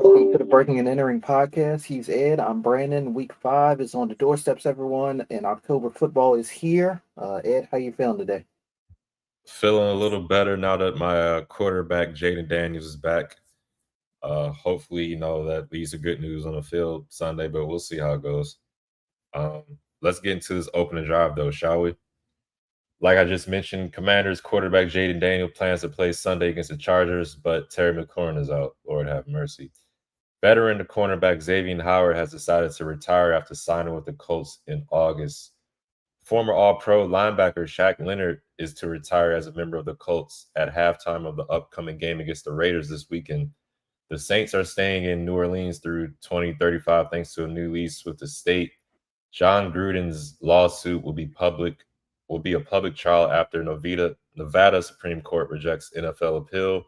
Welcome to the Breaking and Entering podcast. He's Ed. I'm Brandon. Week 5 is on the doorsteps, everyone, and October football is here. Ed, how you feeling today? Feeling a little better now that my quarterback Jaden Daniels is back. Hopefully, that leads to good news on the field Sunday, but we'll see how it goes. Um, let's get into this opening drive, though, shall we? Like I just mentioned, Commanders quarterback Jaden Daniel plans to play Sunday against the Chargers, but Terry McLaurin is out. Lord have mercy. Veteran cornerback Xavier Howard has decided to retire after signing with the Colts in August. Former All Pro linebacker Shaq Leonard is to retire as a member of the Colts at halftime of the upcoming game against the Raiders this weekend. The Saints are staying in New Orleans through 2035 thanks to a new lease with the state. John Gruden's lawsuit will be a public trial after Nevada Supreme Court rejects NFL appeal,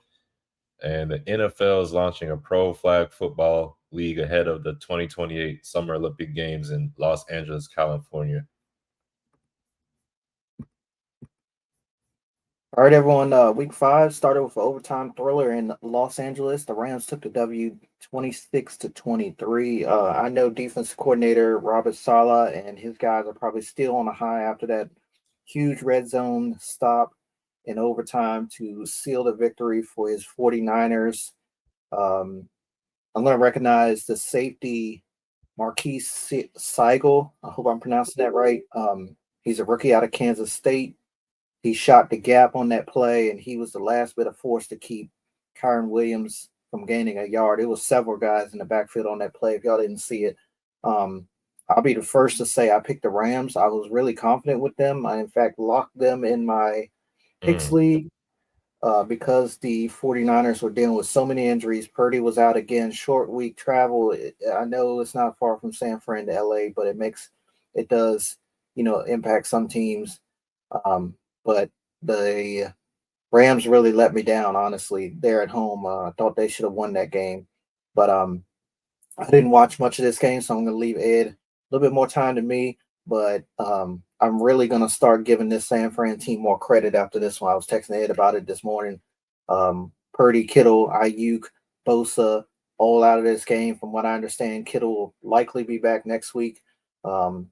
and the NFL is launching a pro flag football league ahead of the 2028 Summer Olympic Games in Los Angeles, California. All right, everyone. Week 5 started with an overtime thriller in Los Angeles. The Rams took the W 26-23. I know defensive coordinator Robert Sala and his guys are probably still on a high after that huge red zone stop in overtime to seal the victory for his 49ers. Um, I'm going to recognize the safety Marquise Seigel. I hope I'm pronouncing that right. He's a rookie out of Kansas State. He shot the gap on that play, and he was the last bit of force to keep Kyron Williams from gaining a yard. It was several guys in the backfield on that play. If y'all didn't see it, um, I'll be the first to say I picked the Rams. I was really confident with them. I, in fact, locked them in my picks Mm. league because the 49ers were dealing with so many injuries. Purdy was out again, short week travel. I know it's not far from San Fran to LA, but it does, impact some teams. But the Rams really let me down, honestly. They're at home. I thought they should have won that game. But I didn't watch much of this game, so I'm going to leave Ed a little bit more time to me. But I'm really going to start giving this San Fran team more credit after this one. I was texting Ed about it this morning. Purdy, Kittle, Ayuk, Bosa, all out of this game. From what I understand, Kittle will likely be back next week. Um,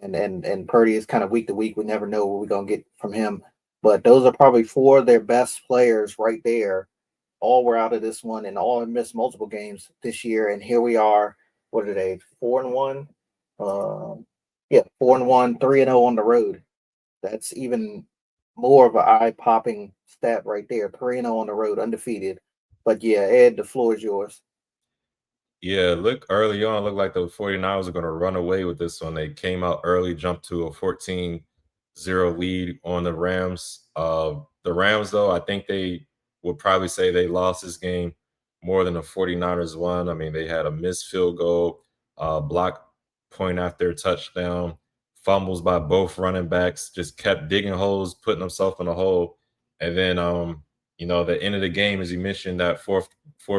and Purdy is kind of week to week. We never know what we're going to get from him. But those are probably four of their best players right there. All were out of this one, and all have missed multiple games this year. And here we are. What are they? 4-1. Yeah, 4-1, 3-0 on the road. That's even more of an eye popping stat right there. 3-0 on the road, undefeated. But yeah, Ed, the floor is yours. Yeah, look early on, looked like the 49ers were going to run away with this one. They came out early, jumped to a 14-0 lead on the Rams. The Rams, though, I think they would probably say they lost this game more than the 49ers won. I mean, they had a missed field goal, block point after touchdown, fumbles by both running backs, just kept digging holes, putting themselves in a hole. And then, the end of the game, as you mentioned, that fourth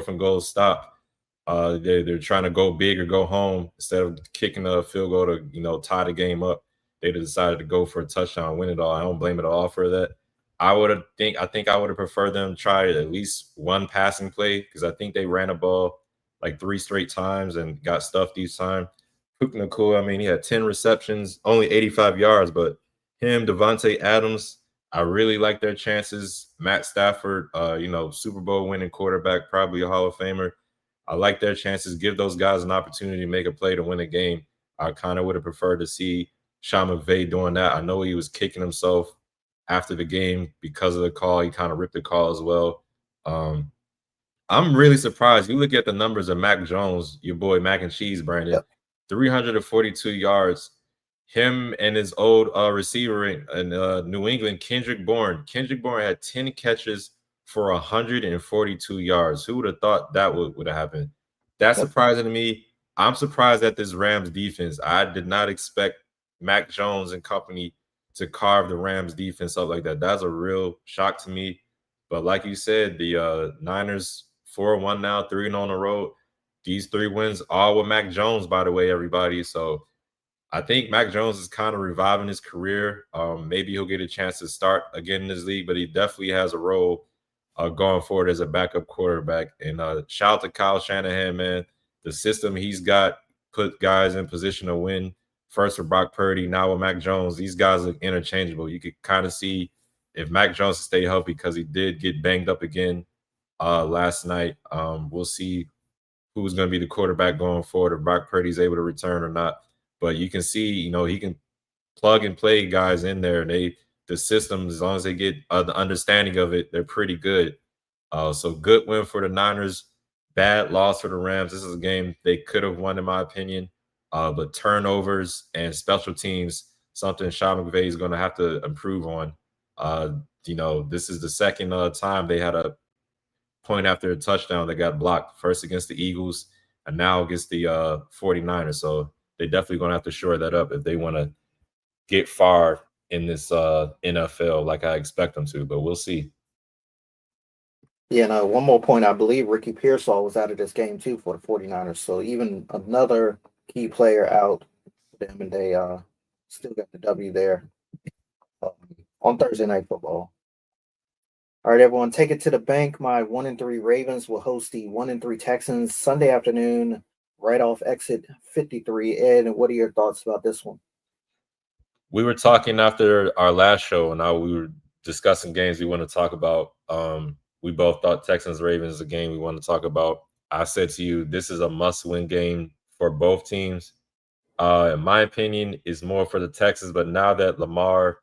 and goal stop, they're trying to go big or go home instead of kicking a field goal to tie the game up. They decided to go for a touchdown, win it all. I don't blame it all for that. I think I would have preferred them try at least one passing play because I think they ran a ball like three straight times and got stuffed each time. Puka Nakua, I mean, he had 10 receptions, only 85 yards, but him, Devontae Adams, I really like their chances. Matt Stafford, Super Bowl winning quarterback, probably a Hall of Famer. I like their chances. Give those guys an opportunity to make a play to win a game. I kind of would have preferred to see Sean McVay doing that. I know he was kicking himself after the game because of the call. He kind of ripped the call as well. Um, I'm really surprised. You look at the numbers of Mac Jones, your boy Mac and Cheese, Brandon, Yep. 342 yards. Him and his old receiver in New England, Kendrick Bourne. Kendrick Bourne had 10 catches for 142 yards. Who would have thought that would have happened? That's Yep. surprising to me. I'm surprised at this Rams defense. I did not expect Mac Jones and company to carve the Rams defense up like that. That's a real shock to me. But like you said, the Niners 4-1 now, 3 on the road. These three wins all with Mac Jones, by the way, everybody. So I think Mac Jones is kind of reviving his career. Maybe he'll get a chance to start again in this league, but he definitely has a role going forward as a backup quarterback. And shout out to Kyle Shanahan, man. The system he's got put guys in position to win. First with Brock Purdy, now with Mac Jones. These guys look interchangeable. You could kind of see if Mac Jones stay healthy because he did get banged up again last night. We'll see who's going to be the quarterback going forward, if Brock Purdy's able to return or not. But you can see, he can plug and play guys in there. The system, as long as they get the understanding of it, they're pretty good. So good win for the Niners, bad loss for the Rams. This is a game they could have won, in my opinion. But turnovers and special teams, something Sean McVay is going to have to improve on. This is the second time they had a point after a touchdown that got blocked, first against the Eagles and now against the 49ers. So they're definitely going to have to shore that up if they want to get far in this NFL like I expect them to, but we'll see. Yeah, no, one more point. I believe Ricky Pearsall was out of this game too for the 49ers. So even another key player out for them, and they still got the W there um, on Thursday Night Football. All right, everyone, take it to the bank. My 1-3 Ravens will host the 1-3 Texans Sunday afternoon, right off exit 53. Ed, what are your thoughts about this one? We were talking after our last show, and now we were discussing games we want to talk about. We both thought Texans Ravens is a game we want to talk about. I said to you, this is a must-win game for both teams. In my opinion, is more for the Texans, but now that Lamar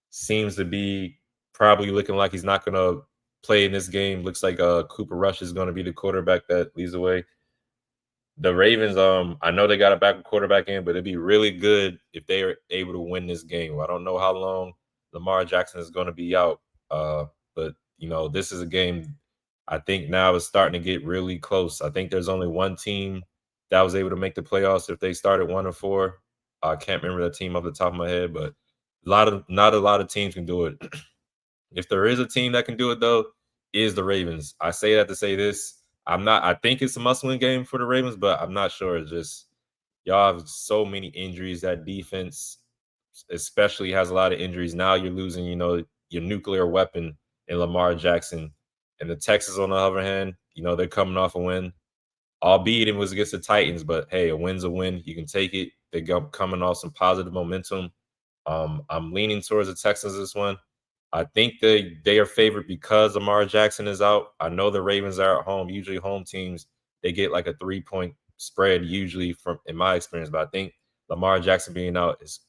seems to be probably looking like he's not going to play in this game, looks like Cooper Rush is going to be the quarterback that leads the way. The Ravens, I know they got a backup quarterback in, but it'd be really good if they are able to win this game. I don't know how long Lamar Jackson is going to be out, but this is a game I think now is starting to get really close. I think there's only one team that was able to make the playoffs if they started 1-4. I can't remember that team off the top of my head, but not a lot of teams can do it. If there is a team that can do it, though, is the Ravens. I say that to say this. I think it's a must-win game for the Ravens, but I'm not sure. It's just y'all have so many injuries. That defense, especially, has a lot of injuries. Now you're losing, your nuclear weapon in Lamar Jackson. And the Texans, on the other hand, they're coming off a win. Albeit it was against the Titans, but hey, a win's a win. You can take it. They're coming off some positive momentum. I'm leaning towards the Texans this one. I think they are favored because Lamar Jackson is out. I know the Ravens are at home. Usually home teams, they get like a 3-point spread usually from in my experience. But I think Lamar Jackson being out is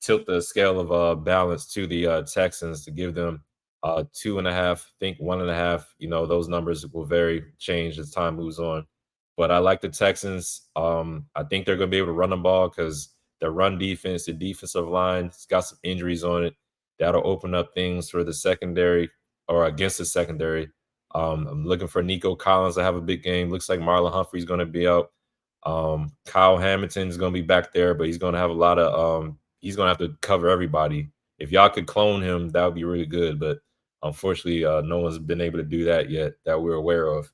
tilt the scale of balance to the Texans to give them 2.5, I think 1.5. Those numbers will change as time moves on. But I like the Texans. I think they're going to be able to run the ball because their run defense, the defensive line, it's got some injuries on it. That'll open up things for the secondary or against the secondary. I'm looking for Nico Collins to have a big game. Looks like Marlon Humphrey's going to be out. Kyle Hamilton is going to be back there, but he's going to have a lot of he's going to have to cover everybody. If y'all could clone him, that would be really good. But unfortunately, no one's been able to do that yet that we're aware of.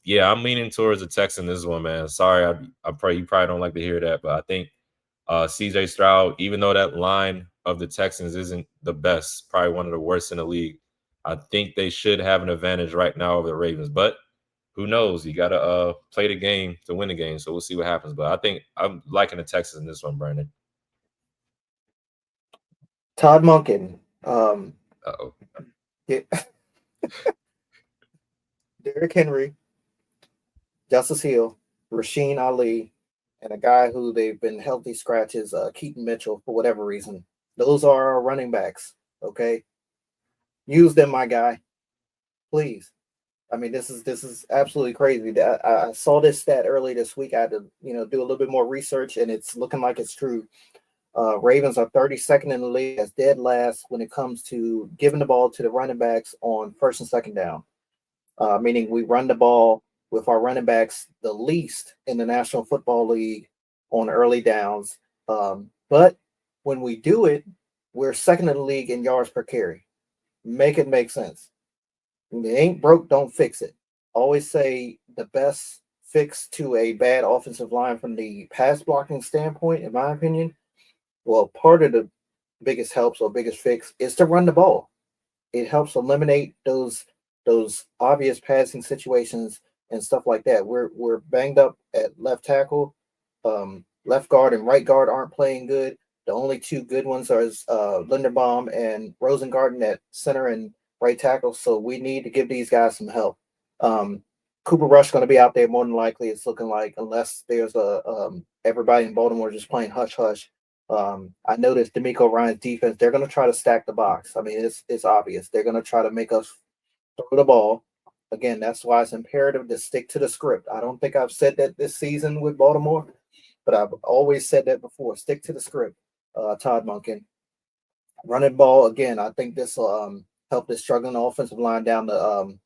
Yeah, I'm leaning towards the Texans this one, man. Sorry, you probably don't like to hear that, but I think CJ Stroud, even though that line of the Texans isn't the best, probably one of the worst in the league, I think they should have an advantage right now over the Ravens. But who knows? You got to play the game to win the game. So we'll see what happens. But I think I'm liking the Texans in this one, Brandon. Todd Monken. Uh-oh. Yeah. Derrick Henry, Justice Hill, Rasheen Ali, and a guy who they've been healthy scratches, Keaton Mitchell, for whatever reason. Those are our running backs. Okay. Use them, my guy. Please. I mean, this is absolutely crazy. I saw this stat early this week. I had to, do a little bit more research, and it's looking like it's true. Ravens are 32nd in the league as dead last when it comes to giving the ball to the running backs on first and second down. Meaning we run the ball with our running backs the least in the National Football League on early downs. But when we do it, we're second in the league in yards per carry. Make it make sense. If it ain't broke, don't fix it. Always say the best fix to a bad offensive line from the pass blocking standpoint, in my opinion, well, part of the biggest helps or biggest fix is to run the ball. it helps eliminate those obvious passing situations and stuff like that. We're banged up at left tackle, left guard and right guard aren't playing good. The only two good ones are Linderbaum and Rosengarten at center and right tackle. So we need to give these guys some help. Um, Cooper Rush going to be out there more than likely. It's looking like, unless there's a everybody in Baltimore just playing hush hush. I noticed D'Amico Ryan's defense. They're going to try to stack the box. I mean, it's obvious. They're going to try to make us throw the ball. Again, that's why it's imperative to stick to the script. I don't think I've said that this season with Baltimore, but I've always said that before. Stick to the script, Todd Monken. Running ball again. I think this will help the struggling offensive line down the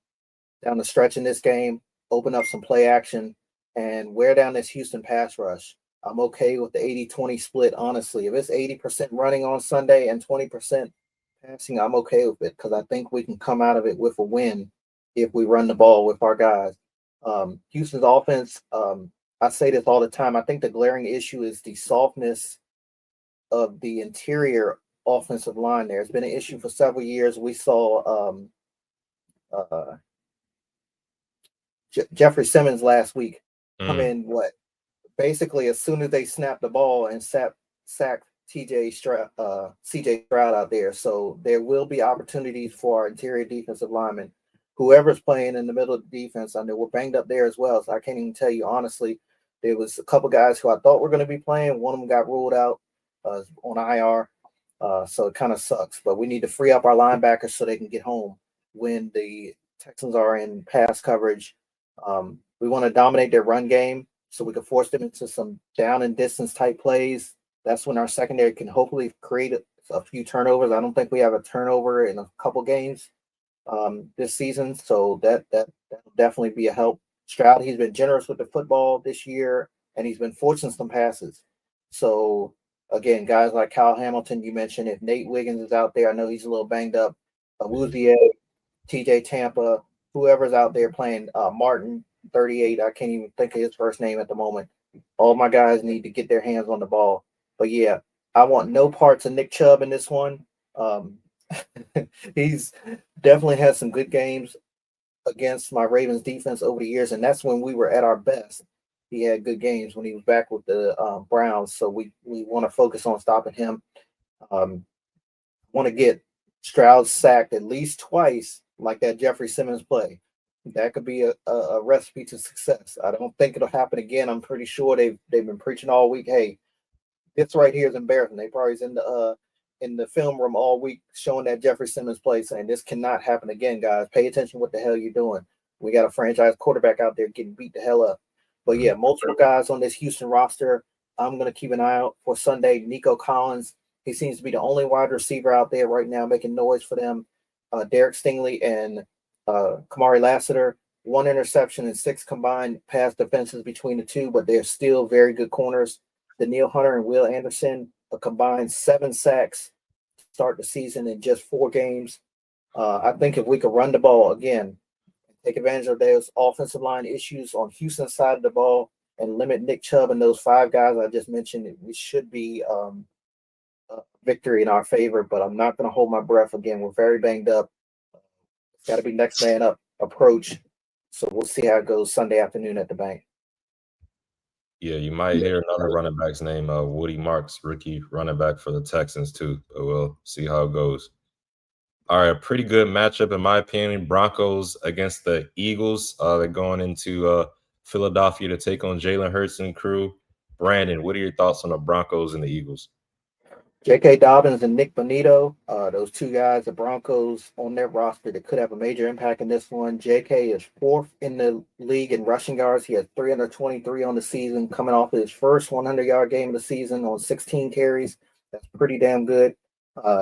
stretch in this game. Open up some play action and wear down this Houston pass rush. I'm okay with the 80-20 split, honestly. If it's 80% running on Sunday and 20% passing, I'm okay with it because I think we can come out of it with a win if we run the ball with our guys. Houston's offense, I say this all the time. I think the glaring issue is the softness of the interior offensive line there. It's been an issue for several years. We saw uh, Jeffrey Simmons last week come Mm. in basically as soon as they snapped the ball and sacked CJ Stroud out there. So there will be opportunities for our interior defensive linemen. Whoever's playing in the middle of the defense, I know we're banged up there as well. So I can't even tell you honestly. There was a couple guys who I thought were going to be playing. One of them got ruled out on IR. So it kind of sucks. But we need to free up our linebackers so they can get home when the Texans are in pass coverage. We want to dominate their run game so we can force them into some down and distance type plays. That's when our secondary can hopefully create a few turnovers. I don't think we have a turnover in a couple games this season, so that'll definitely be a help. Stroud, he's been generous with the football this year, and he's been forcing some passes. So again, guys like Kyle Hamilton, you mentioned if Nate Wiggins is out there, I know he's a little banged up. Awuzie, TJ Tampa, whoever's out there playing Martin 38. I can't even think of his first name at the moment. All my guys need to get their hands on the ball. But yeah, I want no parts of Nick Chubb in this one. Um, he's definitely had some good games against my Ravens defense over the years, and that's when we were at our best. He had good games when he was back with the Browns. So we want to focus on stopping him. Um, want to get Stroud sacked at least twice, like that Jeffrey Simmons play. That could be a recipe to success. I don't think it'll happen again. I'm pretty sure they've been preaching all week. Hey, this right here is embarrassing. They probably is in the film room all week showing that Jeffrey Simmons play, saying this cannot happen again, guys. Pay attention what the hell you're doing. We got a franchise quarterback out there getting beat the hell up. But yeah, multiple guys on this Houston roster. I'm gonna keep an eye out for Sunday. Nico Collins. He seems to be the only wide receiver out there right now making noise for them. Derek Stingley and Kamari Lassiter. One interception and 6 combined pass defenses between the two, but they're still very good corners. Daniil Hunter and Will Anderson, a combined 7 sacks to start the season in just 4 games. I think if we could run the ball again, take advantage of those offensive line issues on Houston's side of the ball, and limit Nick Chubb and those 5 guys I just mentioned, we should be a victory in our favor. But I'm not going to hold my breath again. We're very banged up. It's got to be next man up approach. So we'll see how it goes Sunday afternoon at the bank. Yeah, you might hear another running back's name, Woody Marks, rookie running back for the Texans too. But we'll see how it goes. All right, pretty good matchup in my opinion. Broncos against the Eagles. They're going into Philadelphia to take on Jalen Hurts and crew. Brandon, what are your thoughts on the Broncos and the Eagles? J.K. Dobbins and Nick Bonito, those two guys, the Broncos on their roster that could have a major impact in this one. J.K. is 4th in the league in rushing yards. He has 323 on the season, coming off of his first 100-yard game of the season on 16 carries. That's pretty damn good.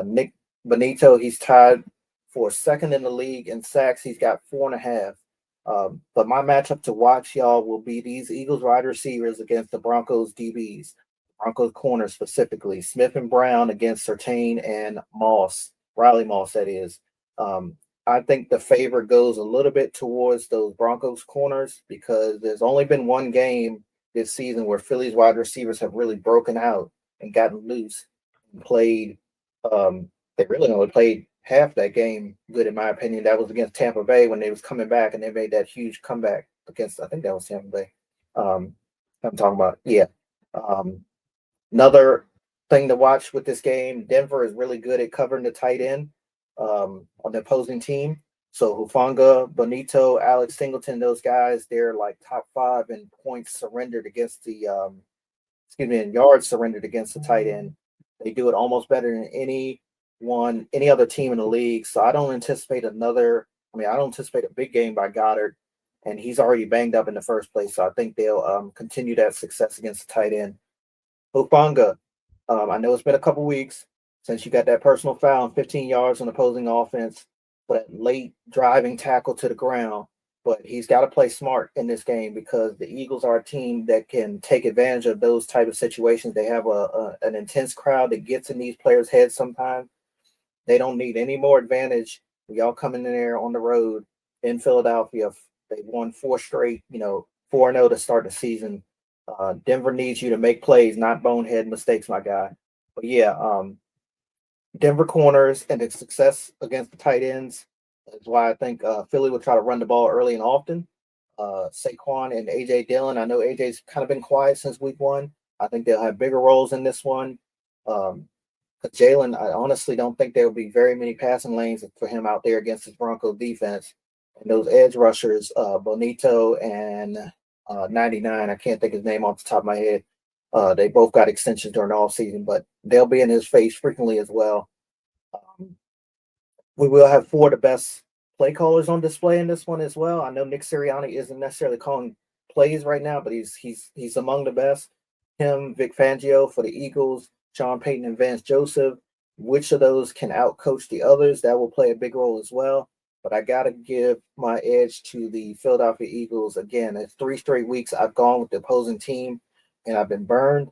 Nick Bonito, he's tied for second in the league in sacks. He's got 4.5. But my matchup to watch, y'all, will be these Eagles wide receivers against the Broncos DBs. Broncos corner specifically, Smith and Brown against Surtain and Moss, Riley Moss, that is. I think the favor goes a little bit towards those Broncos corners because there's only been one game this season where Philly's wide receivers have really broken out and gotten loose and played. They really only played half that game good in my opinion. That was against Tampa Bay when they was coming back and they made that huge comeback against I think that was Tampa Bay. Um, I'm talking about yeah. Um, Another thing to watch with this game, Denver is really good at covering the tight end on the opposing team. So Hufanga, Bonito, Alex Singleton, those guys, they're like top five in points surrendered against the in yards surrendered against the tight end. They do it almost better than any other team in the league. So I don't anticipate I don't anticipate a big game by Goddard, and he's already banged up in the first place. So I think they'll continue that success against the tight end. Hufanga, I know it's been a couple weeks since you got that personal foul and 15 yards on opposing offense, but late driving tackle to the ground. But he's got to play smart in this game because the Eagles are a team that can take advantage of those type of situations. They have an intense crowd that gets in these players' heads sometimes. They don't need any more advantage. We all coming in there on the road in Philadelphia. They won four straight, 4-0 to start the season. Denver needs you to make plays, not bonehead mistakes, my guy. But yeah, Denver corners and its success against the tight ends is why I think Philly will try to run the ball early and often. Saquon and AJ Dillon. I know AJ's kind of been quiet since week one. I think they'll have bigger roles in this one. Um, Jalen, I honestly don't think there will be very many passing lanes for him out there against his Broncos defense. And those edge rushers, Bonito and 99, I can't think his name off the top of my head. They both got extensions during the offseason, but they'll be in his face frequently as well. Um, we will have four of the best play callers on display in this one as well. I know Nick Sirianni isn't necessarily calling plays right now, but he's among the best. Him, Vic Fangio for the Eagles, Sean Payton and Vance Joseph. Which of those can outcoach the others? That will play a big role as well. But I gotta give my edge to the Philadelphia Eagles. Again, it's 3 straight weeks I've gone with the opposing team and I've been burned.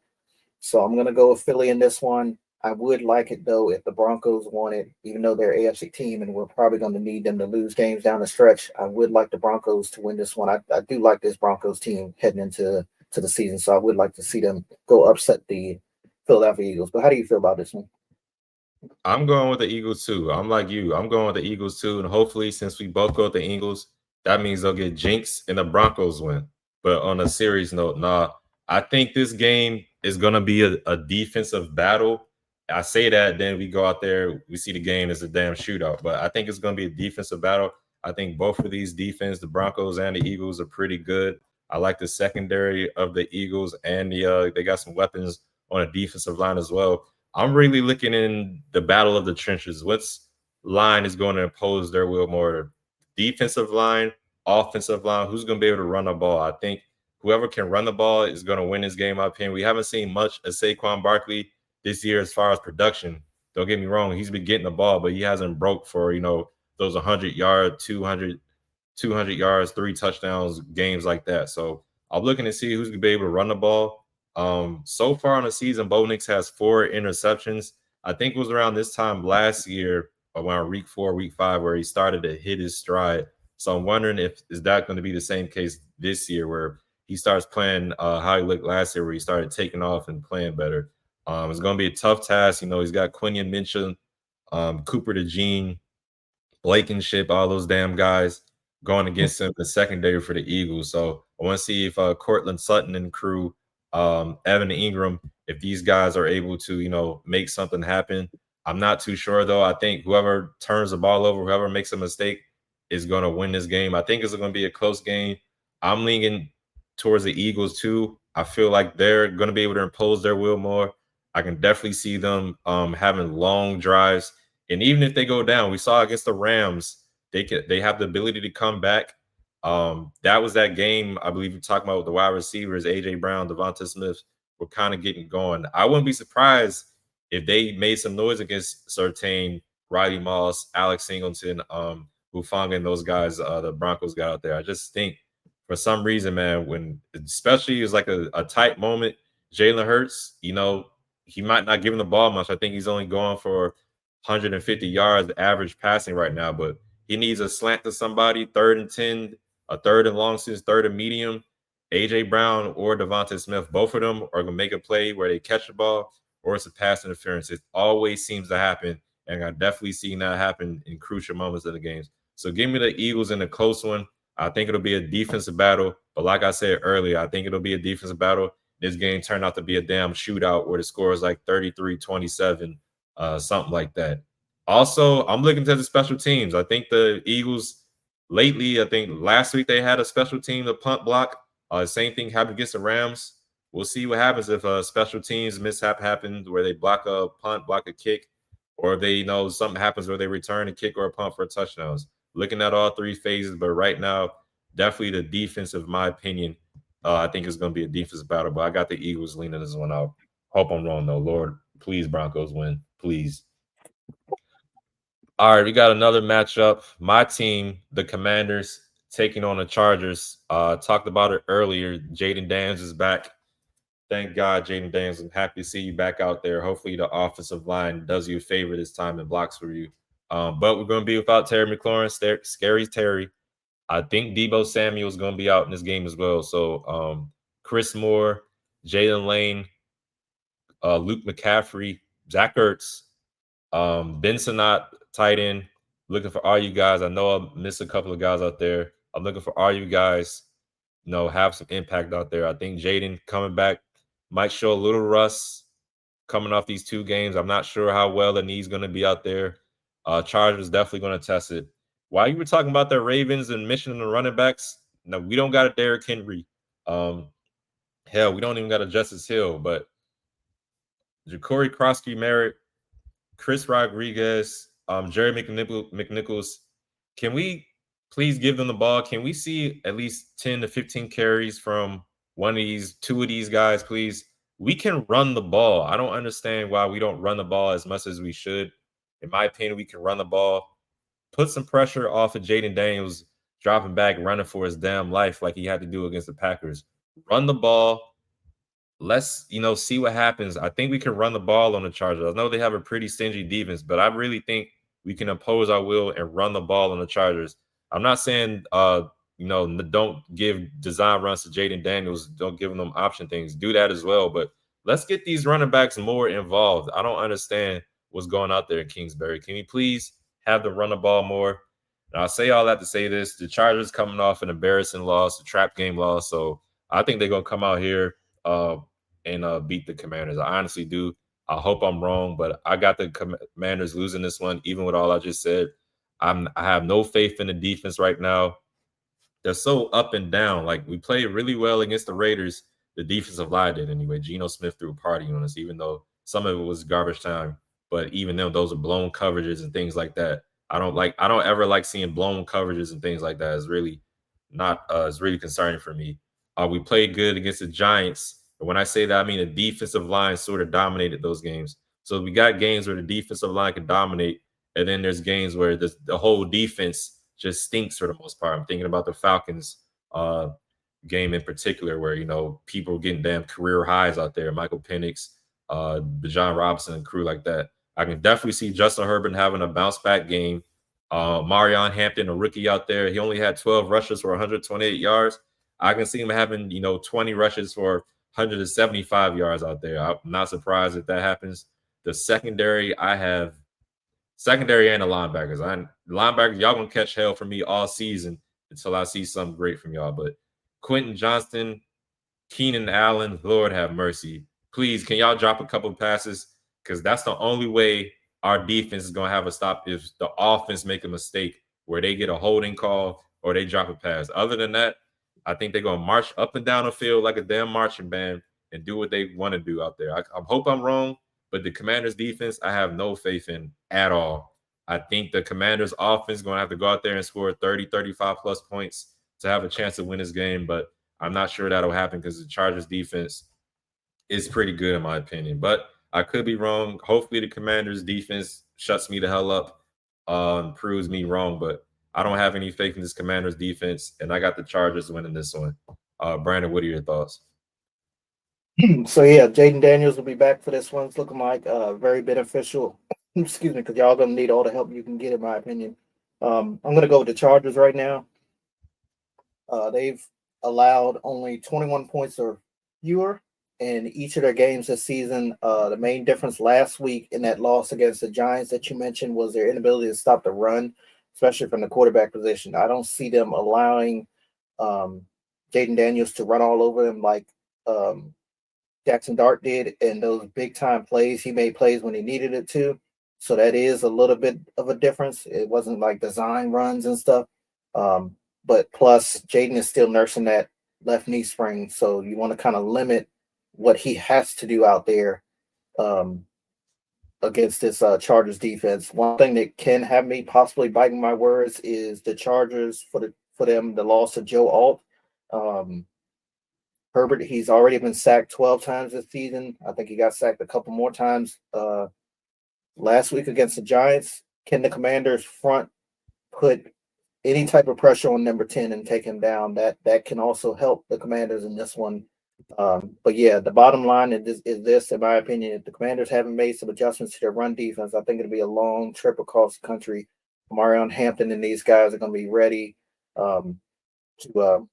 So I'm gonna go with Philly in this one. I would like it though if the Broncos won it, even though they're AFC team and we're probably going to need them to lose games down the stretch. I would like the Broncos to win this one. I do like this Broncos team heading into the season, so I would like to see them go upset the Philadelphia Eagles. But how do you feel about this one? I'm going with the Eagles too. I'm like you. I'm going with the Eagles too. And hopefully, since we both go with the Eagles, that means they'll get jinx and the Broncos win. But on a serious note, nah, I think this game is going to be a defensive battle. I say that, then we go out there, we see the game as a damn shootout. But I think it's going to be a defensive battle. I think both of these defense, the Broncos and the Eagles, are pretty good. I like the secondary of the Eagles, and they got some weapons on a defensive line as well. I'm really looking in the battle of the trenches. What's line is going to impose their will more? Defensive line, offensive line. Who's going to be able to run the ball? I think whoever can run the ball is going to win this game. In my opinion, we haven't seen much of Saquon Barkley this year as far as production. Don't get me wrong; he's been getting the ball, but he hasn't broke for those 100-yard, 200 yards, 3 touchdowns games like that. So I'm looking to see who's going to be able to run the ball. So far on the season, Bo Nix has 4 interceptions. I think it was around this time last year, around week 4, week 5, where he started to hit his stride. So I'm wondering if is that going to be the same case this year, where he starts playing how he looked last year, where he started taking off and playing better. It's going to be a tough task. He's got Quinion Mitchell, Cooper DeJean, Blankenship, all those damn guys going against him in the secondary for the Eagles. So I want to see if Cortland Sutton and crew, Evan Ingram, if these guys are able to, make something happen. I'm not too sure though. I think whoever turns the ball over, whoever makes a mistake, is going to win this game. I think it's going to be a close game. I'm leaning towards the Eagles too. I feel like they're going to be able to impose their will more. I can definitely see them having long drives, and even if they go down, we saw against the Rams, they have the ability to come back. That was that game I believe you're talking about with the wide receivers, AJ Brown, Devonta Smith were kind of getting going. I wouldn't be surprised if they made some noise against Surtain, Riley Moss, Alex Singleton, Hufanga, and those guys the Broncos got out there. I just think for some reason, man, when especially it's like a tight moment, Jalen Hurts, he might not give him the ball much. I think he's only going for 150 yards average passing right now, but he needs a slant to somebody, 3rd and 10, a 3rd and long, since 3rd and medium. AJ Brown or Devonta Smith, both of them are gonna make a play where they catch the ball or it's a pass interference. It always seems to happen and I definitely seen that happen in crucial moments of the games. So give me the Eagles in a close one. I think it'll be a defensive battle, but like I said earlier, I think it'll be a defensive battle. This game turned out to be a damn shootout where the score is like 33-27, something like that. Also, I'm looking to the special teams. I think the Eagles lately, I think last week they had a special team, the punt block. Same thing happened against the Rams. We'll see what happens if a special teams mishap happens where they block a punt, block a kick, or if they, something happens where they return a kick or a punt for touchdowns. Looking at all three phases, but right now, definitely the defense, of my opinion, I think it's going to be a defensive battle. But I got the Eagles leaning this one out. Hope I'm wrong though. Lord, please Broncos win, please. All right, we got another matchup. My team, the Commanders, taking on the Chargers. Talked about it earlier. Jaden Daniels is back. Thank God, Jaden Daniels. I'm happy to see you back out there. Hopefully, the offensive line does you a favor this time and blocks for you. But we're going to be without Terry McLaurin, Scary Terry. I think Debo Samuel is going to be out in this game as well. So Chris Moore, Jalen Lane, Luke McCaffrey, Zach Ertz, Benson not tight end. Looking for all you guys. I know I missed a couple of guys out there. I'm looking for all you guys, have some impact out there. I think Jaden coming back might show a little rust coming off these two games. I'm not sure how well the knee's going to be out there. Chargers definitely going to test it. While you were talking about the Ravens and mission and the running backs, no, we don't got a Derrick Henry. Hell, we don't even got a Justice Hill, but Ja'Cory Crosby Merritt, Chris Rodriguez, Jerry McNichols. Can we please give them the ball? Can we see at least 10 to 15 carries from two of these guys, please? We can run the ball. I don't understand why we don't run the ball as much as we should. In my opinion, we can run the ball. Put some pressure off of Jaden Daniels dropping back, running for his damn life like he had to do against the Packers. Run the ball. Let's see what happens. I think we can run the ball on the Chargers. I know they have a pretty stingy defense, but I really think we can impose our will and run the ball on the Chargers. I'm not saying don't give design runs to Jaden Daniels, don't give them option things. Do that as well, but let's get these running backs more involved. I don't understand what's going out there in Kingsbury. Can we please have them run the ball more? And I'll say all that to say this: the Chargers coming off an embarrassing loss, a trap game loss, so I think they're gonna come out here and beat the Commanders. I honestly do. I hope I'm wrong, but I got the Commanders losing this one, even with all I just said. I have no faith in the defense right now. They're so up and down. Like, we played really well against the Raiders. The defensive line did anyway. Geno Smith threw a party on us, even though some of it was garbage time. But even though those are blown coverages and things like that, I don't ever like seeing blown coverages and things like that. It's really not. It's really concerning for me. We played good against the Giants. And when I say that, I mean the defensive line sort of dominated those games. So we got games where the defensive line can dominate, and then there's games where the whole defense just stinks for the most part. I'm thinking about the Falcons game in particular, where people are getting damn career highs out there. Michael Penix, Bijan Robinson, and crew like that. I can definitely see Justin Herbert having a bounce back game. Marion Hampton, a rookie out there, he only had 12 rushes for 128 yards. I can see him having 20 rushes for 175 yards out there. I'm not surprised if that happens. The secondary, I have secondary and the linebackers. Linebackers, y'all gonna catch hell from me all season until I see something great from y'all. But Quentin Johnston, Keenan Allen, Lord have mercy. Please, can y'all drop a couple of passes? Because that's the only way our defense is gonna have a stop if the offense make a mistake where they get a holding call or they drop a pass. Other than that, I think they're gonna march up and down the field like a damn marching band and do what they want to do out there. I hope I'm wrong, but the Commanders' defense, I have no faith in at all. I think the Commanders' offense is going to have to go out there and score 30, 35 plus points to have a chance to win this game, but I'm not sure that'll happen because the Chargers' defense is pretty good in my opinion. But I could be wrong. Hopefully, the Commanders' defense shuts me the hell up and proves me wrong, but I don't have any faith in this Commanders' defense, and I got the Chargers winning this one. Brandon, what are your thoughts? So yeah, Jaden Daniels will be back for this one. It's looking like very beneficial. Excuse me, because y'all gonna need all the help you can get, in my opinion. I'm gonna go with the Chargers right now. They've allowed only 21 points or fewer in each of their games this season. The main difference last week in that loss against the Giants that you mentioned was their inability to stop the run, especially from the quarterback position. I don't see them allowing um, Jaden Daniels to run all over them like um, Jackson Dart did in those big time plays. He made plays when he needed it to. So that is a little bit of a difference. It wasn't like design runs and stuff. Um, but plus, Jaden is still nursing that left knee sprain. So you want to kind of limit what he has to do out there um, against this Chargers defense. One thing that can have me possibly biting my words is the Chargers for them the loss of Joe Alt. Um, Herbert, he's already been sacked 12 times this season. I think he got sacked a couple more times last week against the Giants. Can the Commanders front put any type of pressure on number 10 and take him down? That can also help the Commanders in this one. But yeah, the bottom line is this, in my opinion, if the Commanders haven't made some adjustments to their run defense, I think it'll be a long trip across the country. Marion Hampton and these guys are going to be ready to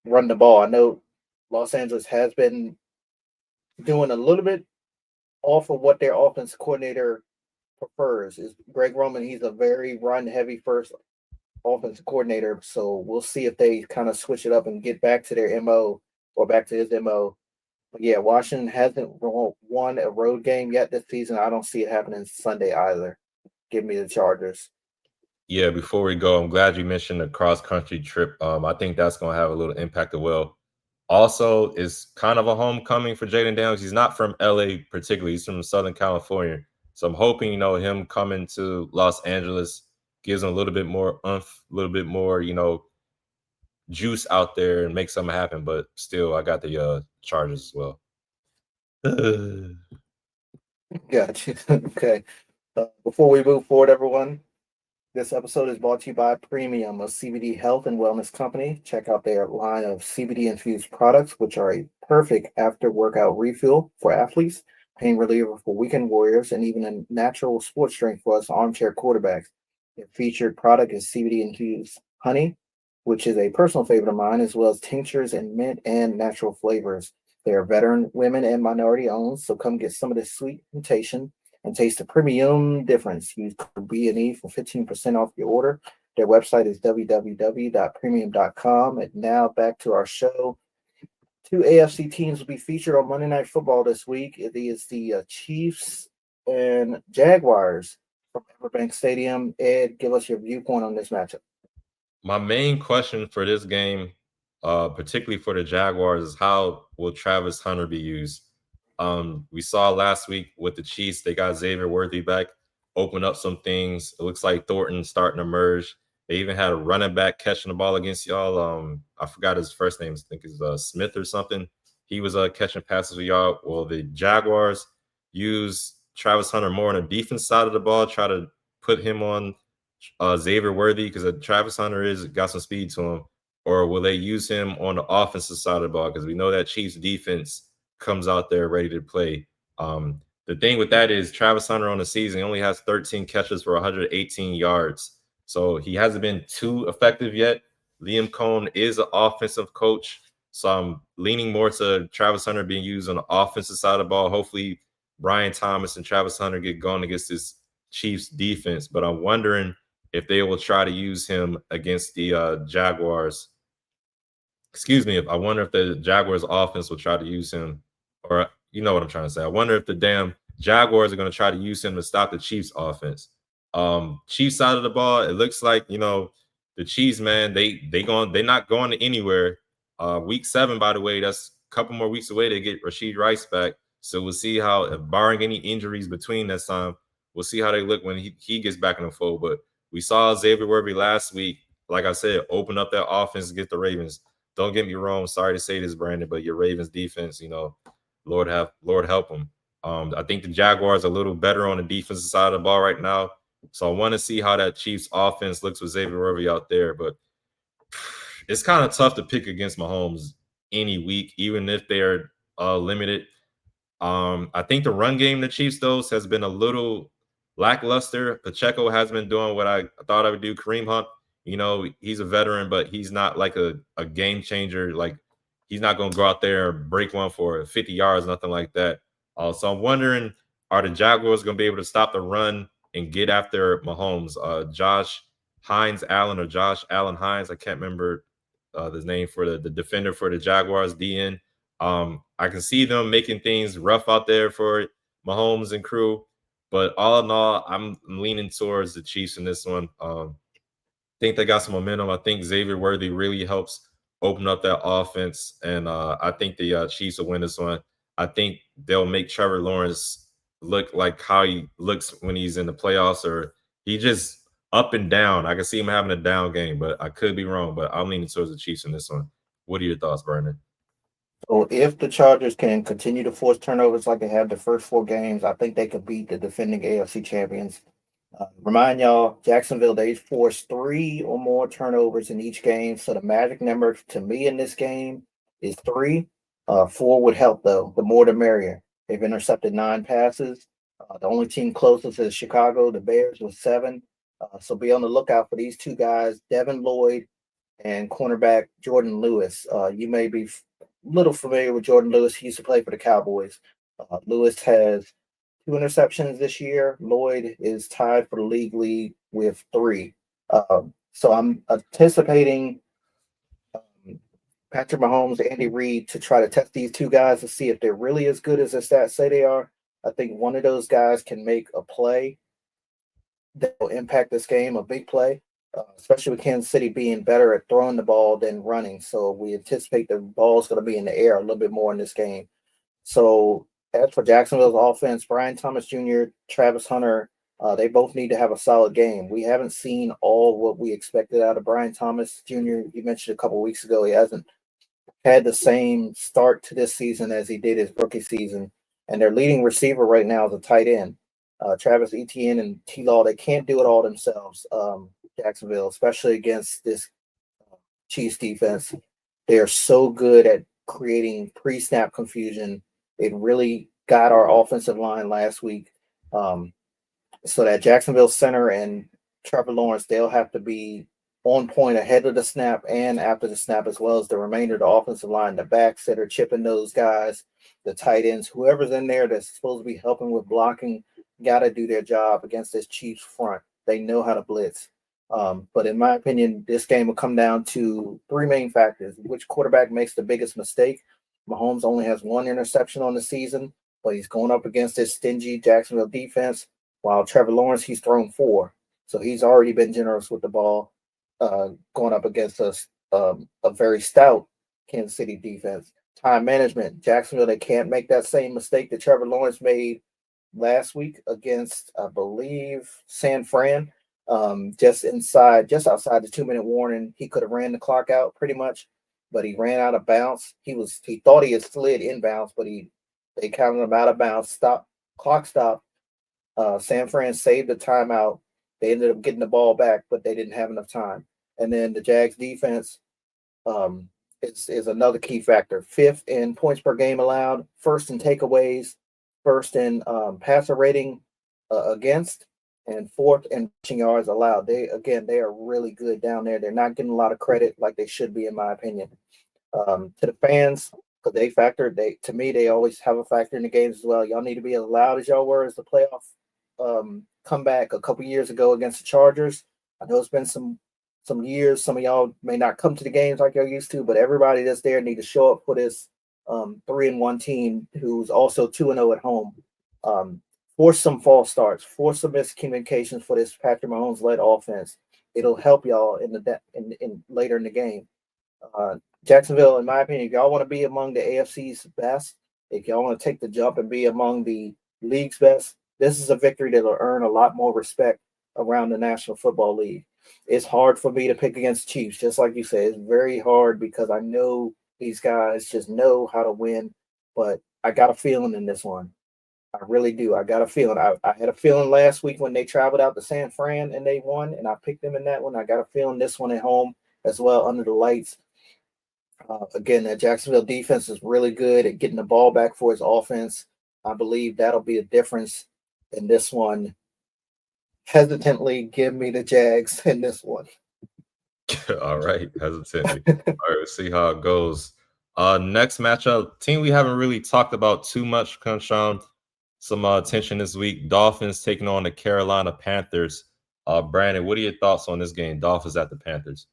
run the ball. I know Los Angeles has been doing a little bit off of what their offense coordinator prefers. Is Greg Roman? He's a very run heavy first offensive coordinator. So we'll see if they kind of switch it up and get back to their mo or back to his mo. But yeah, Washington hasn't won a road game yet this season. I don't see it happening Sunday either. Give me the Chargers. Yeah, before we go, I'm glad you mentioned the cross country trip. I think that's going to have a little impact as well. Also, it's kind of a homecoming for Jaden Daniels. He's not from LA particularly; he's from Southern California. So I'm hoping him coming to Los Angeles gives him a little bit more umph, a little bit more juice out there and make something happen. But still, I got the Chargers as well. Gotcha. Okay. Before we move forward, everyone, this episode is brought to you by Premium, a CBD health and wellness company. Check out their line of CBD infused products, which are a perfect after workout refuel for athletes, pain reliever for weekend warriors, and even a natural sports drink for us armchair quarterbacks. Their featured product is CBD infused honey, which is a personal favorite of mine, as well as tinctures and mint and natural flavors. They are veteran, women, and minority owned, so come get some of this sweet temptation and taste the premium difference. Use code B&E for 15% off your order. Their website is www.premium.com. And now back to our show. Two AFC teams will be featured on Monday Night Football this week. It is the Chiefs and Jaguars from Everbank Stadium. Ed, give us your viewpoint on this matchup. My main question for this game, particularly for the Jaguars, is how will Travis Hunter be used? We saw last week with the Chiefs, they got Xavier Worthy back, open up some things. It looks like Thornton starting to merge. They even had a running back catching the ball against y'all. I forgot his first name. I think it's Smith or something. He was catching passes with y'all. Well, the Jaguars use Travis Hunter more on the defense side of the ball, try to put him on Xavier Worthy because Travis Hunter is got some speed to him, or will they use him on the offensive side of the ball? Because we know that Chiefs defense comes out there ready to play. The thing with that is Travis Hunter on the season only has 13 catches for 118 yards, so he hasn't been too effective yet. Liam Cohn is an offensive coach, so I'm leaning more to Travis Hunter being used on the offensive side of the ball. Hopefully, Brian Thomas and Travis Hunter get going against this Chiefs defense, but I'm wondering if they will try to use him against the Jaguars. Excuse me. If I wonder if the Jaguars offense will try to use him, or you know what I'm trying to say. I wonder if the damn Jaguars are going to try to use him to stop the Chiefs offense. Chiefs side of the ball, it looks like the Chiefs, man, they're not going anywhere. Week 7, by the way, that's a couple more weeks away to get Rashid Rice back. So we'll see how, if barring any injuries between that time, we'll see how they look when he gets back in the fold. But we saw Xavier Worthy last week, like I said, open up that offense against the Ravens. Don't get me wrong. Sorry to say this, Brandon, but your Ravens defense, Lord help them. I think the Jaguars are a little better on the defensive side of the ball right now. So I want to see how that Chiefs offense looks with Xavier Worthy out there. But it's kind of tough to pick against Mahomes any week, even if they're limited. I think the run game the Chiefs though has been a little lackluster. Pacheco has been doing what I thought I would do. Kareem Hunt, he's a veteran, but he's not like a game changer like he's not going to go out there and break one for 50 yards, nothing like that. So I'm wondering, are the Jaguars going to be able to stop the run and get after Mahomes? Josh Hines Allen, or Josh Allen Hines, I can't remember the name for the defender for the Jaguars, DN. I can see them making things rough out there for Mahomes and crew, but all in all, I'm leaning towards the Chiefs in this one. Think they got some momentum. I think Xavier Worthy really helps open up that offense, and I think the Chiefs will win this one. I think they'll make Trevor Lawrence look like how he looks when he's in the playoffs, or he just up and down. I can see him having a down game, but I could be wrong. But I'm leaning towards the Chiefs in this one. What are your thoughts, Brandon? So if the Chargers can continue to force turnovers like they have the first four games, I think they could beat the defending AFC champions. Remind y'all, Jacksonville, they forced three or more turnovers in each game. So the magic number to me in this game is three. Four would help, though. The more the merrier. They've intercepted 9 passes. The only team closest is Chicago, the Bears, with 7. So be on the lookout for these two guys, Devin Lloyd and cornerback Jordan Lewis. You may be little familiar with Jordan Lewis. He used to play for the Cowboys. Lewis has 2 interceptions this year. Lloyd is tied for the league with 3. So I'm anticipating Patrick Mahomes, Andy Reid to try to test these two guys to see if they're really as good as the stats say they are. I think one of those guys can make a play that will impact this game, a big play, especially with Kansas City being better at throwing the ball than running. So we anticipate the ball is going to be in the air a little bit more in this game. So as for Jacksonville's offense, Brian Thomas Jr., Travis Hunter, they both need to have a solid game. We haven't seen all what we expected out of Brian Thomas Jr. You mentioned a couple of weeks ago he hasn't had the same start to this season as he did his rookie season. And their leading receiver right now is a tight end. Travis Etienne and T Law, they can't do it all themselves, Jacksonville, especially against this Chiefs defense. They are so good at creating pre snap confusion. It really got our offensive line last week. So that Jacksonville center and Trevor Lawrence, they'll have to be on point ahead of the snap and after the snap, as well as the remainder of the offensive line, the backs that are chipping those guys, the tight ends, whoever's in there that's supposed to be helping with blocking, got to do their job against this Chiefs front. They know how to blitz. But in my opinion, this game will come down to 3 main factors: which quarterback makes the biggest mistake. Mahomes only has 1 interception on the season, but he's going up against this stingy Jacksonville defense. While Trevor Lawrence, he's thrown 4. So he's already been generous with the ball, going up against a very stout Kansas City defense. Time management. Jacksonville, they can't make that same mistake that Trevor Lawrence made last week against, I believe, San Fran. Just outside the 2 minute warning, he could have ran the clock out pretty much, but he ran out of bounds. He thought he had slid inbounds, but they counted him out of bounds. Clock stopped. San Fran saved the timeout. They ended up getting the ball back, but they didn't have enough time. And then the Jags defense um, is another key factor. 5th in points per game allowed, 1st in takeaways, 1st in passer rating against, and 4th in rushing yards allowed. They are really good down there. They're not getting a lot of credit like they should be, in my opinion. To the fans, because to me, they always have a factor in the games as well. Y'all need to be as loud as y'all were as the playoff comeback a couple years ago against the Chargers. I know it's been some years. Some of y'all may not come to the games like y'all used to, but everybody that's there need to show up for this 3-1 team who's also 2-0 at home. Force some false starts, force some miscommunications for this Patrick Mahomes led offense. It'll help y'all in later in the game. Jacksonville, in my opinion, if y'all want to be among the AFC's best, if y'all want to take the jump and be among the league's best, this is a victory that'll earn a lot more respect around the National Football League. It's hard for me to pick against Chiefs, just like you said. It's very hard because I know these guys just know how to win, but I got a feeling in this one. I really do. I got a feeling. I had a feeling last week when they traveled out to San Fran and they won, and I picked them in that one. I got a feeling this one at home as well under the lights. Again, that Jacksonville defense is really good at getting the ball back for his offense. I believe that'll be a difference in this one. Hesitantly, give me the Jags in this one. All right, hesitantly. All right, let's see how it goes. Next matchup, team we haven't really talked about too much, Kunshan. Some attention this week. Dolphins taking on the Carolina Panthers. Brandon, what are your thoughts on this game? Dolphins at the Panthers.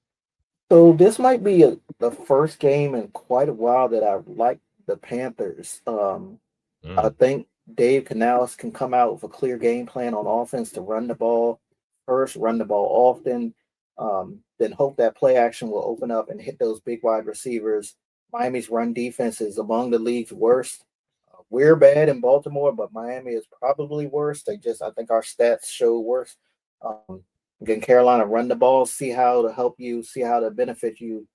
So this might be the first game in quite a while that I like the Panthers. I Mm, think Dave Canales can come out with a clear game plan on offense to run the ball first, run the ball often, then hope that play action will open up and hit those big wide receivers. Miami's run defense is among the league's worst. We're bad in Baltimore, but Miami is probably worse. I think our stats show worse. Um, Again, Carolina run the ball, see how to help you, see how to benefit you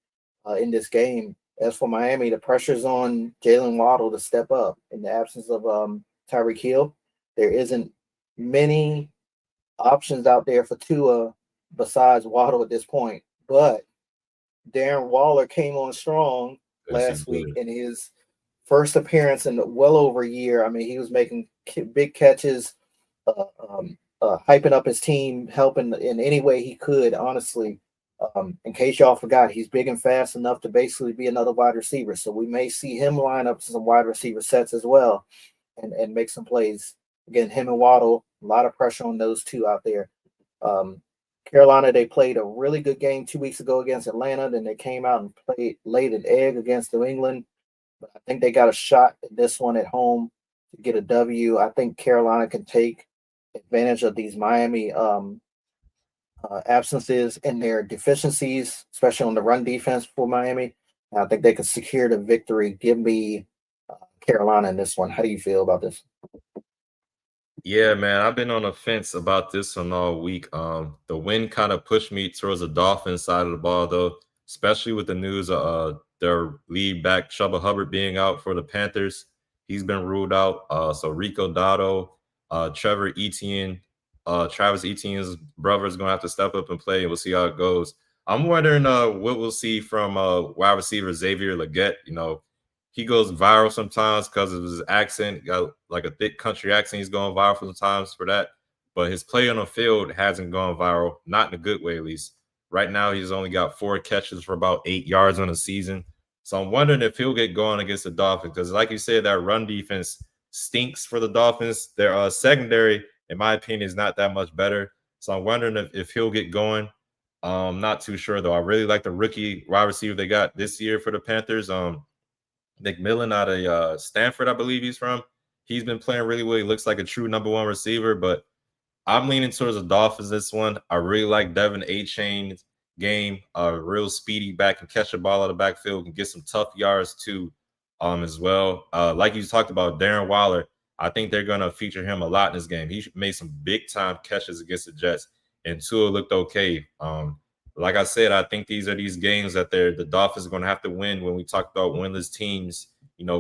in this game. As for Miami, the pressure's on Jalen Waddle to step up. In the absence of Tyreek Hill, there isn't many options out there for Tua besides Waddle at this point. But Darren Waller came on strong yes, he last week did. in his first appearance in well over a year. I mean, he was making big catches, hyping up his team, helping in any way he could. Honestly, in case y'all forgot, he's big and fast enough to basically be another wide receiver. So we may see him line up some wide receiver sets as well, and make some plays. Again, him and Waddle, a lot of pressure on those two out there. Um, Carolina, they played a really good game 2 weeks ago against Atlanta. Then they came out and laid an egg against New England. But I think they got a shot at this one at home to get a W. I think Carolina can take advantage of these Miami absences and their deficiencies, especially on the run defense for Miami. I think they could secure the victory. Give me Carolina in this one. How do you feel about this? Yeah, man, I've been on the fence about this one all week. The win kind of pushed me towards the Dolphins side of the ball, though, especially with the news of their lead back Chuba Hubbard being out for the Panthers. He's been ruled out. So Rico Dotto, Trevor Etienne, Travis Etienne's brother is gonna have to step up and play, and we'll see how it goes. I'm wondering what we'll see from wide receiver Xavier Legette. He goes viral sometimes because of his accent. Got like a thick country accent. He's going viral sometimes for that. But his play on the field hasn't gone viral, not in a good way at least. Right now, he's only got 4 catches for about 8 yards on the season. So I'm wondering if he'll get going against the Dolphins because, like you said, that run defense stinks for the Dolphins. Their secondary, in my opinion, is not that much better. So I'm wondering if he'll get going. Not too sure though. I really like the rookie wide receiver they got this year for the Panthers. McMillan out of Stanford, I believe he's from. He's been playing really well. He looks like a true number one receiver, but I'm leaning towards the Dolphins this one. I really like Devin A. Chain's game. Real speedy back, can catch the ball out of the backfield, can get some tough yards too, as well. Like you talked about, Darren Waller. I think they're gonna feature him a lot in this game. He made some big time catches against the Jets, and Tua looked okay. Like I said, I think these are these games that the Dolphins are gonna have to win. When we talk about winless teams,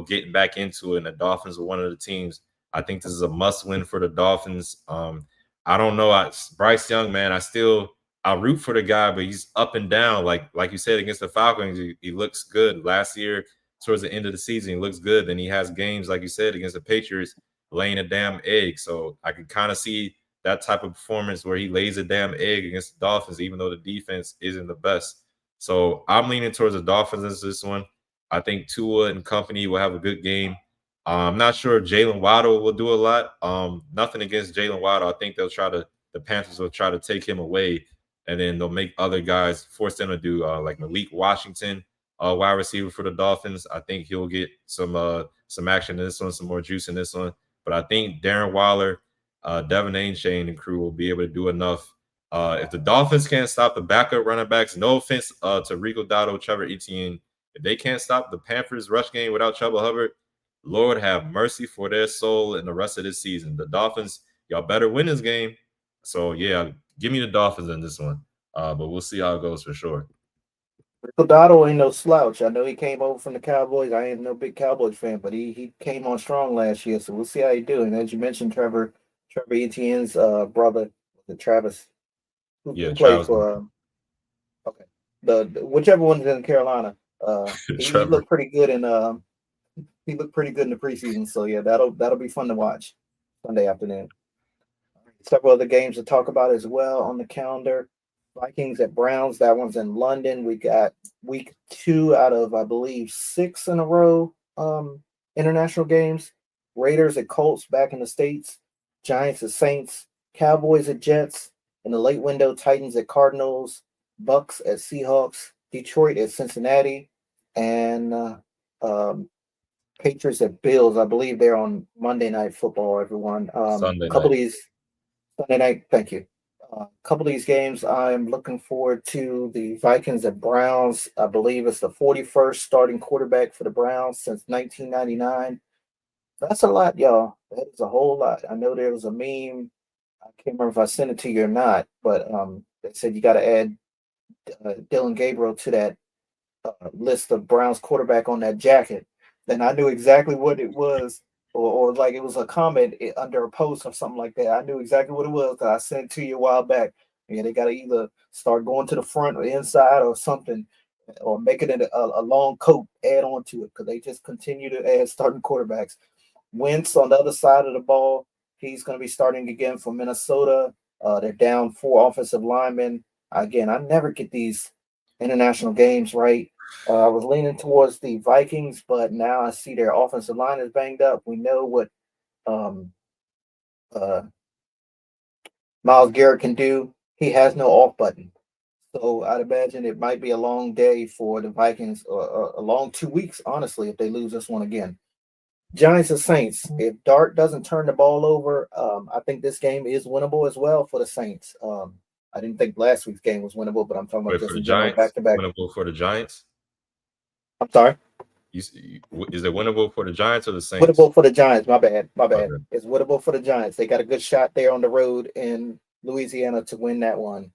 getting back into it, and the Dolphins are one of the teams. I think this is a must win for the Dolphins. I don't know. Bryce Young, man, I root for the guy, but he's up and down. Like you said, against the Falcons, he looks good. Last year, towards the end of the season, he looks good. Then he has games, like you said, against the Patriots, laying a damn egg. So I can kind of see that type of performance where he lays a damn egg against the Dolphins, even though the defense isn't the best. So I'm leaning towards the Dolphins in this one. I think Tua and company will have a good game. I'm not sure if Jalen Waddle will do a lot. Nothing against Jalen Waddle. I think the Panthers will try to take him away, and then they'll make other guys force them to do like Malik Washington, wide receiver for the Dolphins. I think he'll get some action in this one, some more juice in this one. But I think Darren Waller, Devin Ainshane, and crew will be able to do enough. If the Dolphins can't stop the backup running backs, no offense to Rico Dotto, Trevor Etienne, if they can't stop the Panthers rush game without Chuba Hubbard, Lord have mercy for their soul in the rest of this season. The Dolphins, y'all better win this game. So yeah, give me the Dolphins in this one. But we'll see how it goes for sure. Soldado ain't no slouch. I know he came over from the Cowboys. I ain't no big Cowboys fan, but he came on strong last year, so we'll see how he do. And as you mentioned, Trevor Etienne's brother, the Travis, Yeah, who played Travis, for okay, the whichever one's in Carolina. He Trevor. looked pretty good in he looked pretty good in the preseason. So yeah, that'll be fun to watch Sunday afternoon. Several other games to talk about as well on the calendar. Vikings at Browns. That one's in London. We got week two out of, I believe, six in a row international games. Raiders at Colts back in the States. Giants at Saints. Cowboys at Jets. In the late window, Titans at Cardinals. Bucks at Seahawks. Detroit at Cincinnati. And um, Patriots at Bills. I believe they're on Monday Night Football, everyone. Sunday Couple night. of these Sunday night. Thank you. A couple of these games, I'm looking forward to the Vikings and Browns. I believe it's the 41st starting quarterback for the Browns since 1999. That's a lot, y'all. That is a whole lot. I know there was a meme. I can't remember if I sent it to you or not, but they said you got to add Dylan Gabriel to that list of Browns quarterback on that jacket. Then I knew exactly what it was, or like it was a comment under a post or something like that. I knew exactly what it was that I sent it to you a while back. Yeah, they got to either start going to the front or inside or something, or making it a long coat add on to it because they just continue to add starting quarterbacks. Wentz on the other side of the ball, he's going to be starting again for Minnesota. They're down four offensive linemen. Again, I never get these international games right. I was leaning towards the Vikings, but now I see their offensive line is banged up. We know what um, uh, Miles Garrett can do. He has no off button. So I'd imagine it might be a long day for the Vikings, or a long 2 weeks, honestly, if they lose this one again. Giants and Saints. If Dart doesn't turn the ball over, I think this game is winnable as well for the Saints. I didn't think last week's game was winnable, but I'm talking about Wait, for just the in general Giants, back to back. winnable for the Giants. I'm sorry. Is it winnable for the Giants or the Saints? Winnable for the Giants. My bad. My bad. Okay. It's winnable for the Giants. They got a good shot there on the road in Louisiana to win that one.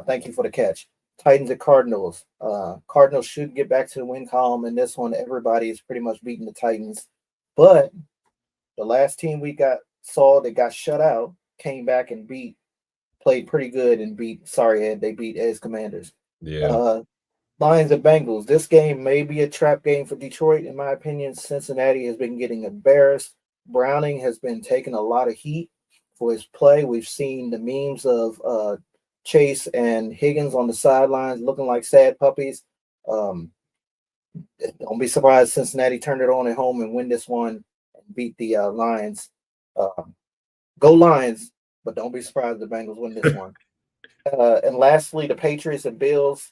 Thank you for the catch. Titans and Cardinals. Cardinals should get back to the win column in this one. Everybody is pretty much beating the Titans, but the last team we got saw that got shut out came back and played pretty good and beat. Sorry, Ed. They beat Ed's Commanders. Yeah. Uh, Lions and Bengals. This game may be a trap game for Detroit, in my opinion. Cincinnati has been getting embarrassed. Browning has been taking a lot of heat for his play. We've seen the memes of Chase and Higgins on the sidelines looking like sad puppies. Um, don't be surprised Cincinnati turned it on at home and win this one and beat the Lions. Uh, Go Lions, but don't be surprised the Bengals win this one. And lastly, the Patriots and Bills.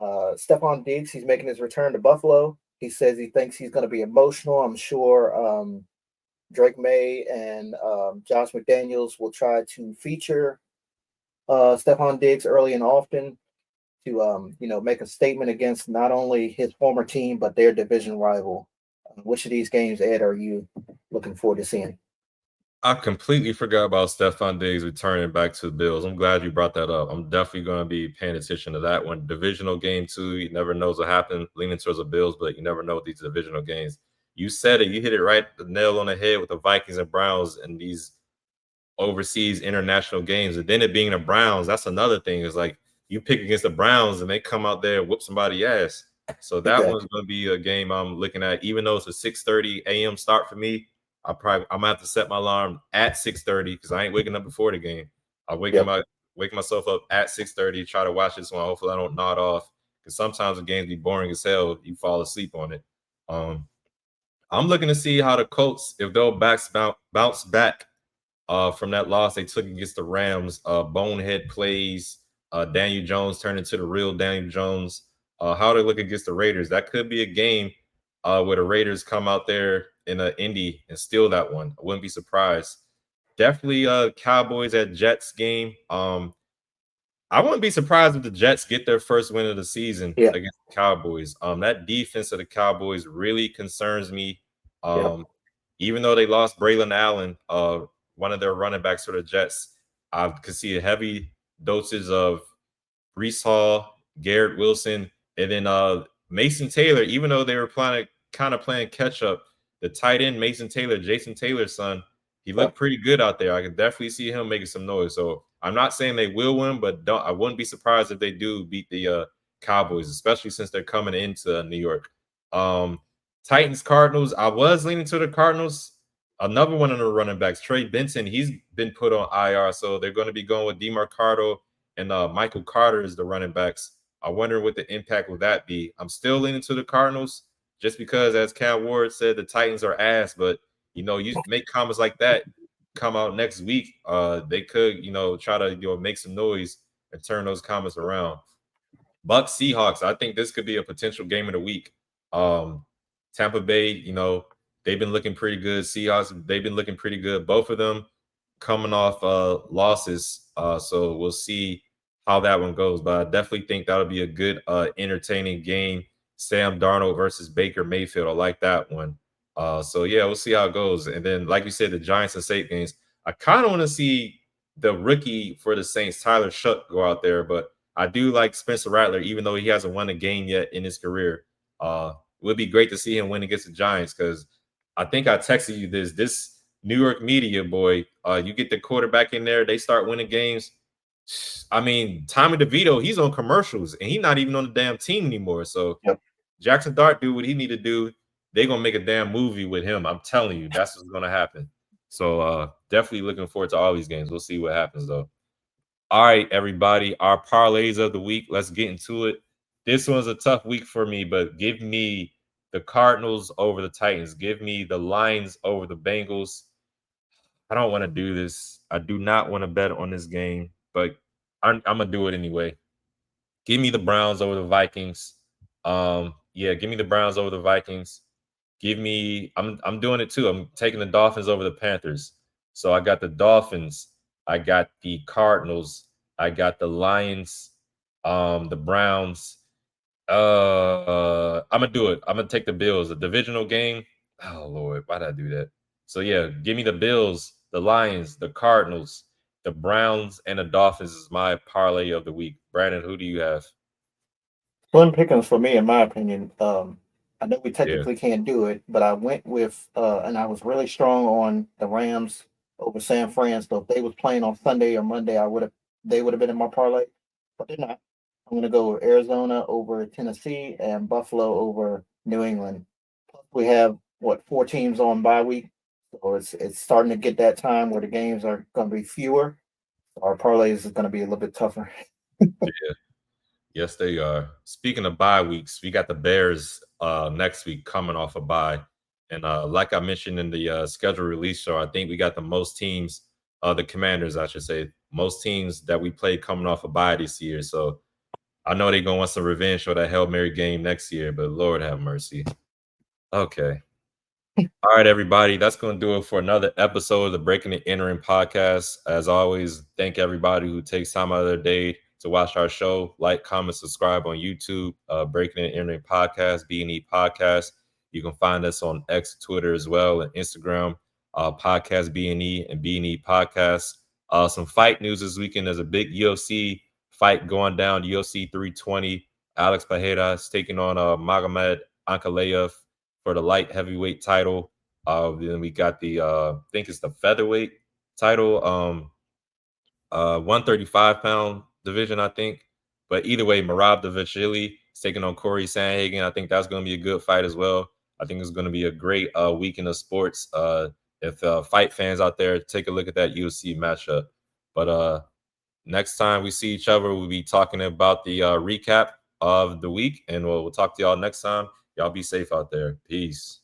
Stephon Diggs, he's making his return to Buffalo. He says he thinks he's going to be emotional. I'm sure Drake May and Josh McDaniels will try to feature Stephon Diggs early and often to make a statement against not only his former team but their division rival. Which of these games, Ed, are you looking forward to seeing? I completely forgot about Stephon Diggs returning back to the Bills. I'm glad you brought that up. I'm definitely going to be paying attention to that one. Divisional game too. You never knows what happened. Leaning towards the Bills, but you never know with these divisional games. You said it. You hit it right, the nail on the head with the Vikings and Browns and these overseas international games. And then it being the Browns, that's another thing. Is like you pick against the Browns and they come out there and whoop somebody's ass. So that one's Exactly. going to be a game I'm looking at. Even though it's a 6:30 a.m. start for me, I'm gonna have to set my alarm at 6:30 because I ain't waking up before the game. I'm Yep. waking myself up at 6:30, try to watch this one. Hopefully I don't nod off. Because sometimes the games be boring as hell. You fall asleep on it. Um, I'm looking to see how the Colts, if they'll bounce back from that loss they took against the Rams. Bonehead plays. Daniel Jones turned into the real Daniel Jones. How they look against the Raiders. That could be a game where the Raiders come out there in a Indy and steal that one. I wouldn't be surprised. Definitely Cowboys at Jets game. I wouldn't be surprised if the Jets get their first win of the season Yeah. against the Cowboys. That defense of the Cowboys really concerns me. Yep. Um, Even though they lost Braylon Allen, one of their running backs for the Jets, I could see a heavy dosage of Brees Hall, Garrett Wilson, and then Mason Taylor. Even though they were playing catch up, the tight end Mason Taylor, Jason Taylor's son, he Yep. looked pretty good out there. I could definitely see him making some noise. So I'm not saying they will win, but I wouldn't be surprised if they do beat the Cowboys, especially since they're coming into New York. Um, Titans Cardinals. I was leaning to the Cardinals. Another one of the running backs, Trey Benson, he's been put on IR, so they're going to be going with DeMarcado and Michael Carter is the running backs. I wonder what the impact will that be. I'm still leaning to the Cardinals just because, as Cam Ward said, the Titans are ass. But you make comments like that come out next week, they could try to make some noise and turn those comments around. Bucks Seahawks. I think this could be a potential game of the week. Um, Tampa Bay, they've been looking pretty good. Seahawks, they've been looking pretty good. Both of them coming off losses. So we'll see how that one goes. But I definitely think that'll be a good entertaining game. Sam Darnold versus Baker Mayfield. I like that one. So yeah, we'll see how it goes. And then, like you said, the Giants and Saints games. I kind of want to see the rookie for the Saints, Tyler Shuck, go out there, but I do like Spencer Rattler, even though he hasn't won a game yet in his career. It would be great to see him win against the Giants because I think I texted you this. This New York media boy, you get the quarterback in there, they start winning games. I mean, Tommy DeVito, he's on commercials and he's not even on the damn team anymore. So Yep. Jackson Dart do what he need to do. They're gonna make a damn movie with him. I'm telling you, that's what's gonna happen. So definitely looking forward to all these games. We'll see what happens though. All right, everybody, our parlays of the week. Let's get into it. This one's a tough week for me, but give me the Cardinals over the Titans. Give me the Lions over the Bengals. I don't want to do this. I do not want to bet on this game, but I'm gonna do it anyway. Give me the Browns over the Vikings. Yeah, give me the Browns over the Vikings. Give me. I'm doing it too. I'm taking the Dolphins over the Panthers. So I got the Dolphins. I got the Cardinals. I got the Lions. The Browns. I'm gonna do it. I'm gonna take the Bills. A divisional game. Oh Lord, why did I do that? So yeah, give me the Bills, the Lions, the Cardinals, the Browns, and the Dolphins is my parlay of the week. Brandon, who do you have? Slim pickings for me, in my opinion. I know we Yeah, technically can't do it, but I went with and I was really strong on the Rams over San Fran. So if they was playing on Sunday or Monday, they would have been in my parlay, but they're not. I'm gonna go with Arizona over Tennessee and Buffalo over New England. Plus, we have what, 4 teams on bye week, so it's starting to get that time where the games are going to be fewer. Our parlays is going to be a little bit tougher. yeah. Yes, they are. Speaking of bye weeks, we got the Bears next week coming off a bye. And like I mentioned in the schedule release show, I think we got the most teams, the Commanders, I should say, most teams that we played coming off a bye this year. So I know they're going to want some revenge for that Hail Mary game next year, but Lord have mercy. Okay. All right, everybody. That's going to do it for another episode of the Breaking and Entering podcast. As always, thank everybody who takes time out of their day to watch our show. Like, comment, subscribe on YouTube, Breaking and Entering podcast, B&E podcast. You can find us on X, Twitter as well, and Instagram, podcast B&E and B&E podcast. Some fight news this weekend. There's a big UFC fight going down, UFC 320. Alex Pereira is taking on Magomed Ankalaev for the light heavyweight title. Then we got the I think it's the featherweight title, 135-pound division, I think. But either way, Marab Davishvili is taking on Corey Sandhagen. I think that's going to be a good fight as well. I think it's going to be a great weekend of sports. If fight fans out there, take a look at that UFC matchup. But next time we see each other, we'll be talking about the recap of the week, and we'll talk to y'all next time. Y'all be safe out there. Peace.